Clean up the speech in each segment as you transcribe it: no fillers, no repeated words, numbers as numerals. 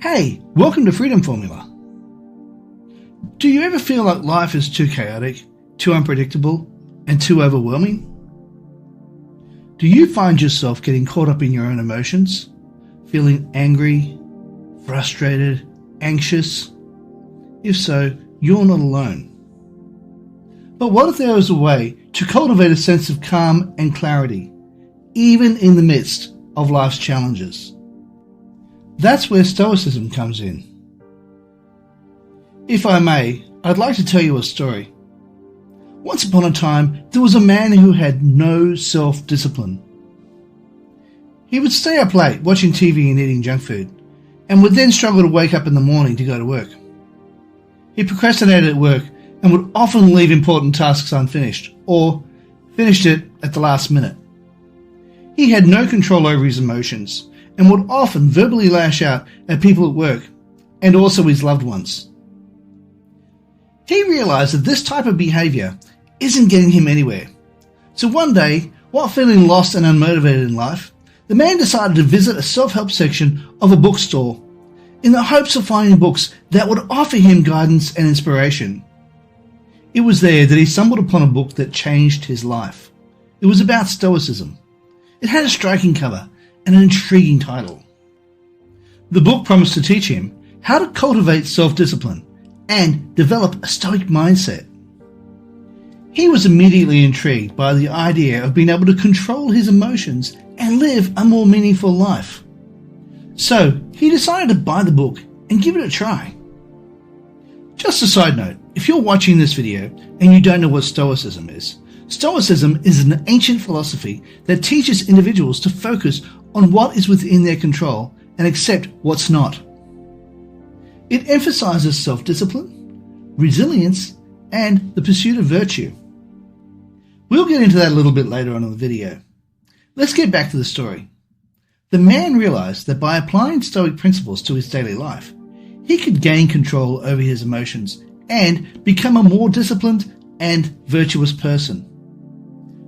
Hey, welcome to Freedom Formula. Do you ever feel like life is too chaotic, too unpredictable, and too overwhelming? Do you find yourself getting caught up in your own emotions, feeling angry, frustrated, anxious? If so, you're not alone. But what if there was a way to cultivate a sense of calm and clarity, even in the midst of life's challenges? That's where Stoicism comes in. If I may, I'd like to tell you a story. Once upon a time, there was a man who had no self-discipline. He would stay up late watching TV and eating junk food, and would then struggle to wake up in the morning to go to work. He procrastinated at work and would often leave important tasks unfinished, or finished it at the last minute. He had no control over his emotions, and would often verbally lash out at people at work, and also his loved ones. He realized that this type of behavior isn't getting him anywhere. So one day, while feeling lost and unmotivated in life, the man decided to visit a self-help section of a bookstore in the hopes of finding books that would offer him guidance and inspiration. It was there that he stumbled upon a book that changed his life. It was about Stoicism. It had a striking cover and an intriguing title. The book promised to teach him how to cultivate self-discipline and develop a Stoic mindset. He was immediately intrigued by the idea of being able to control his emotions and live a more meaningful life. So he decided to buy the book and give it a try. Just a side note, if you're watching this video and you don't know what Stoicism is an ancient philosophy that teaches individuals to focus on what is within their control and accept what's not. It emphasizes self-discipline, resilience, and the pursuit of virtue. We'll get into that a little bit later on in the video. Let's get back to the story. The man realized that by applying Stoic principles to his daily life, he could gain control over his emotions and become a more disciplined and virtuous person.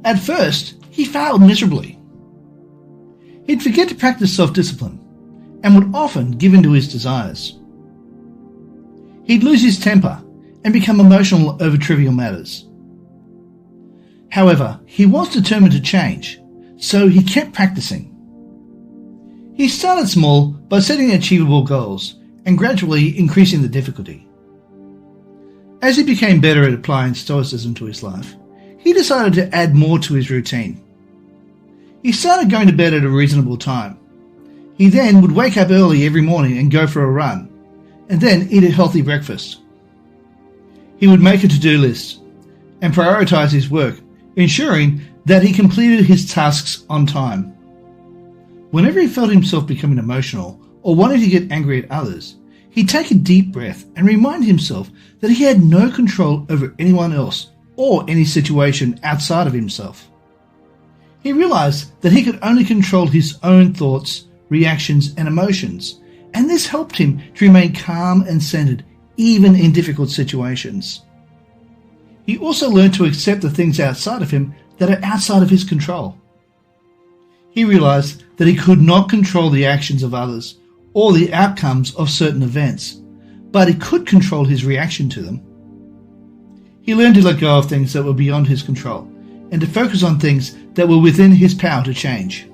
At first, he failed miserably. He'd forget to practice self-discipline and would often give in to his desires. He'd lose his temper and become emotional over trivial matters. However, he was determined to change, so he kept practicing. He started small by setting achievable goals and gradually increasing the difficulty. As he became better at applying Stoicism to his life, he decided to add more to his routine. He started going to bed at a reasonable time. He then would wake up early every morning and go for a run, and then eat a healthy breakfast. He would make a to-do list and prioritize his work, ensuring that he completed his tasks on time. Whenever he felt himself becoming emotional or wanting to get angry at others, he'd take a deep breath and remind himself that he had no control over anyone else or any situation outside of himself. He realized that he could only control his own thoughts, reactions, and emotions, and this helped him to remain calm and centered even in difficult situations. He also learned to accept the things outside of him that are outside of his control. He realized that he could not control the actions of others or the outcomes of certain events, but he could control his reaction to them. He learned to let go of things that were beyond his control and to focus on things that were within his power to change.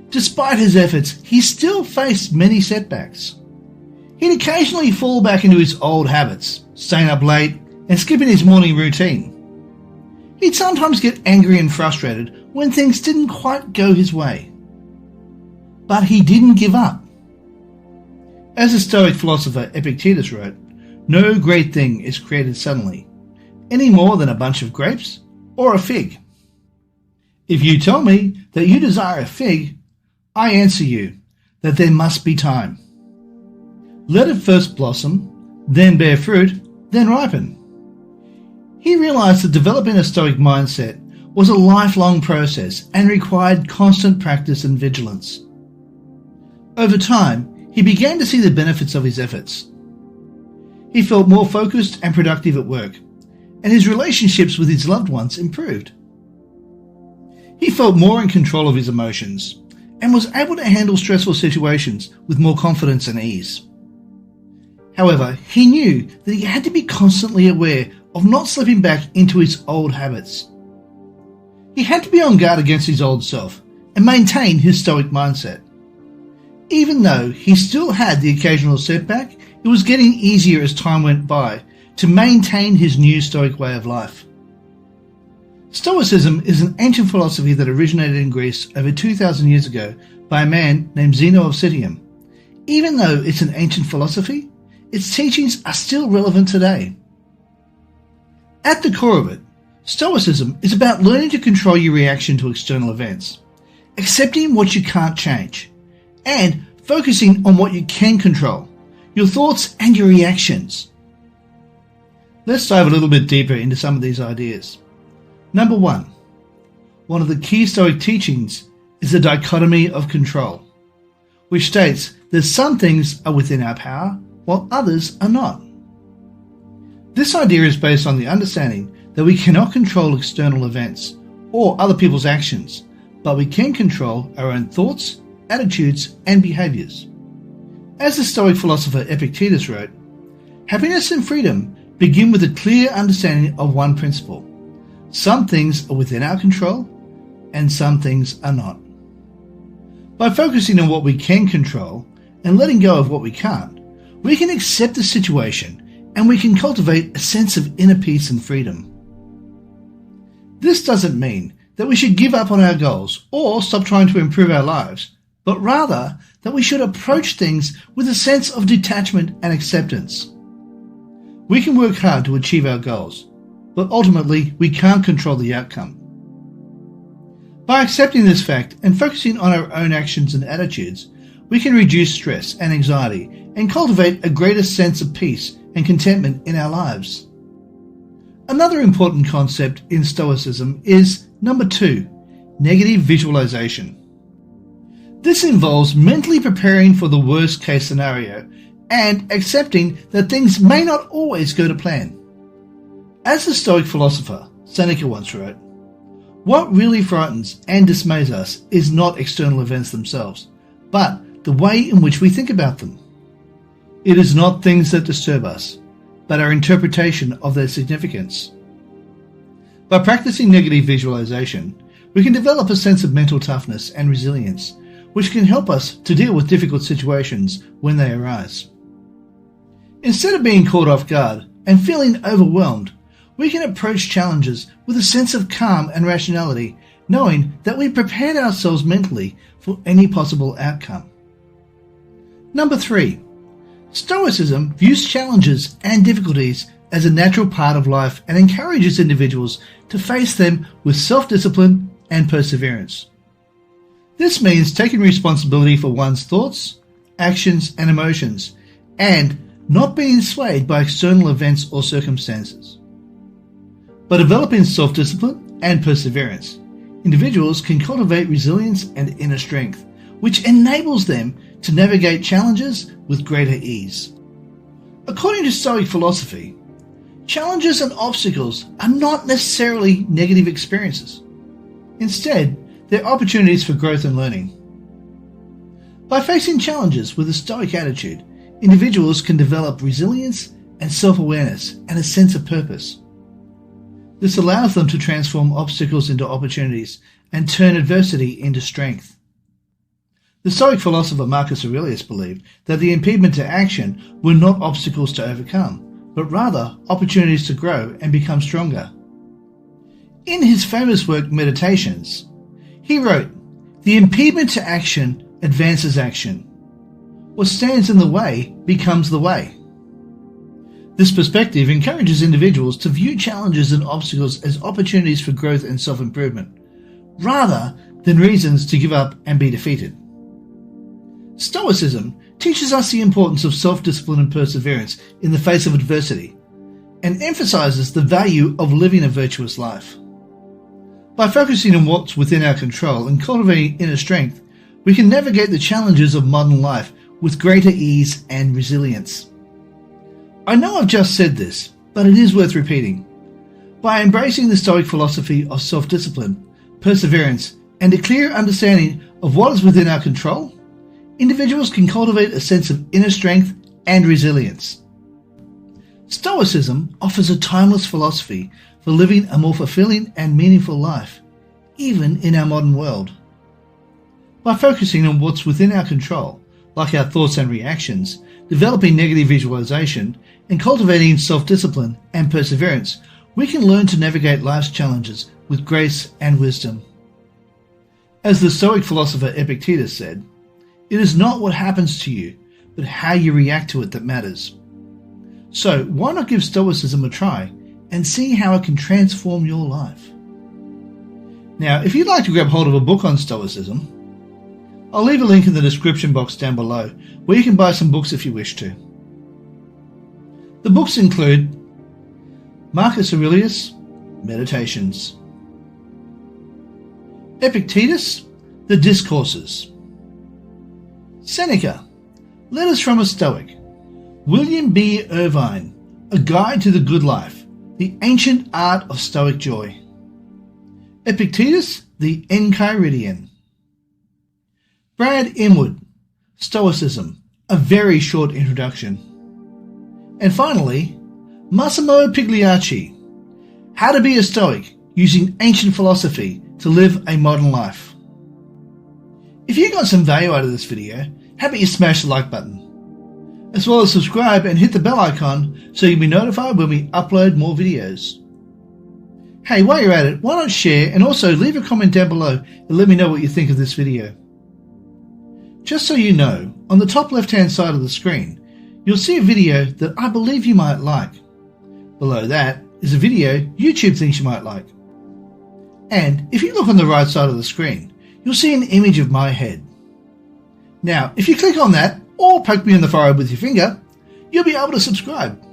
Despite his efforts, he still faced many setbacks. He'd occasionally fall back into his old habits, staying up late and skipping his morning routine. He'd sometimes get angry and frustrated when things didn't quite go his way. But he didn't give up. As the Stoic philosopher Epictetus wrote, "No great thing is created suddenly, any more than a bunch of grapes or a fig. If you tell me that you desire a fig, I answer you that there must be time. Let it first blossom, then bear fruit, then ripen." He realized that developing a Stoic mindset was a lifelong process and required constant practice and vigilance. Over time, he began to see the benefits of his efforts. He felt more focused and productive at work, and his relationships with his loved ones improved. He felt more in control of his emotions and was able to handle stressful situations with more confidence and ease. However, he knew that he had to be constantly aware of not slipping back into his old habits. He had to be on guard against his old self and maintain his Stoic mindset. Even though he still had the occasional setback, it was getting easier as time went by to maintain his new Stoic way of life. Stoicism is an ancient philosophy that originated in Greece over 2,000 years ago by a man named Zeno of Citium. Even though it's an ancient philosophy, its teachings are still relevant today. At the core of it, Stoicism is about learning to control your reaction to external events, accepting what you can't change, and focusing on what you can control, your thoughts and your reactions. Let's dive a little bit deeper into some of these ideas. Number 1. One of the key Stoic teachings is the dichotomy of control, which states that some things are within our power while others are not. This idea is based on the understanding that we cannot control external events or other people's actions, but we can control our own thoughts, attitudes, and behaviors. As the Stoic philosopher Epictetus wrote, happiness and freedom begin with a clear understanding of one principle. Some things are within our control, and some things are not. By focusing on what we can control and letting go of what we can't, we can accept the situation and we can cultivate a sense of inner peace and freedom. This doesn't mean that we should give up on our goals or stop trying to improve our lives, but rather that we should approach things with a sense of detachment and acceptance. We can work hard to achieve our goals, but ultimately we can't control the outcome. By accepting this fact and focusing on our own actions and attitudes, we can reduce stress and anxiety and cultivate a greater sense of peace and contentment in our lives. Another important concept in Stoicism is number 2, negative visualization. This involves mentally preparing for the worst case scenario and accepting that things may not always go to plan. As the Stoic philosopher Seneca once wrote, what really frightens and dismays us is not external events themselves, but the way in which we think about them. It is not things that disturb us, but our interpretation of their significance. By practicing negative visualization, we can develop a sense of mental toughness and resilience, which can help us to deal with difficult situations when they arise. Instead of being caught off guard and feeling overwhelmed, we can approach challenges with a sense of calm and rationality, knowing that we prepared ourselves mentally for any possible outcome. Number 3. Stoicism views challenges and difficulties as a natural part of life and encourages individuals to face them with self-discipline and perseverance. This means taking responsibility for one's thoughts, actions, and emotions, and not being swayed by external events or circumstances. By developing self-discipline and perseverance, individuals can cultivate resilience and inner strength, which enables them to navigate challenges with greater ease. According to Stoic philosophy, challenges and obstacles are not necessarily negative experiences. Instead, they're opportunities for growth and learning. By facing challenges with a Stoic attitude, individuals can develop resilience and self-awareness and a sense of purpose. This allows them to transform obstacles into opportunities and turn adversity into strength. The Stoic philosopher Marcus Aurelius believed that the impediment to action were not obstacles to overcome, but rather opportunities to grow and become stronger. In his famous work Meditations, he wrote, "The impediment to action advances action. What stands in the way becomes the way." This perspective encourages individuals to view challenges and obstacles as opportunities for growth and self-improvement, rather than reasons to give up and be defeated. Stoicism teaches us the importance of self-discipline and perseverance in the face of adversity, and emphasizes the value of living a virtuous life. By focusing on what's within our control and cultivating inner strength, we can navigate the challenges of modern life with greater ease and resilience. I know I've just said this, but it is worth repeating. By embracing the Stoic philosophy of self-discipline, perseverance, and a clear understanding of what is within our control, individuals can cultivate a sense of inner strength and resilience. Stoicism offers a timeless philosophy for living a more fulfilling and meaningful life, even in our modern world. By focusing on what's within our control, like our thoughts and reactions, developing negative visualization, and cultivating self-discipline and perseverance, we can learn to navigate life's challenges with grace and wisdom. As the Stoic philosopher Epictetus said, "It is not what happens to you, but how you react to it that matters." So why not give Stoicism a try and see how it can transform your life? Now, if you'd like to grab hold of a book on Stoicism, I'll leave a link in the description box down below where you can buy some books if you wish to. The books include Marcus Aurelius, Meditations; Epictetus, The Discourses; Seneca, Letters from a Stoic; William B. Irvine, A Guide to the Good Life, The Ancient Art of Stoic Joy; Epictetus, The Enchiridion; Brad Inwood, Stoicism, A Very Short Introduction; and finally, Massimo Pigliacci, How to Be a Stoic Using Ancient Philosophy to Live a Modern Life. If you got some value out of this video, how about you smash the like button, as well as subscribe and hit the bell icon so you'll be notified when we upload more videos. Hey, while you're at it, why not share and also leave a comment down below and let me know what you think of this video. Just so you know, on the top left hand side of the screen, you'll see a video that I believe you might like. Below that is a video YouTube thinks you might like. And if you look on the right side of the screen, you'll see an image of my head. Now, if you click on that or poke me in the forehead with your finger, you'll be able to subscribe.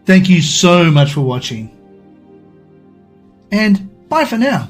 Thank you so much for watching. And bye for now.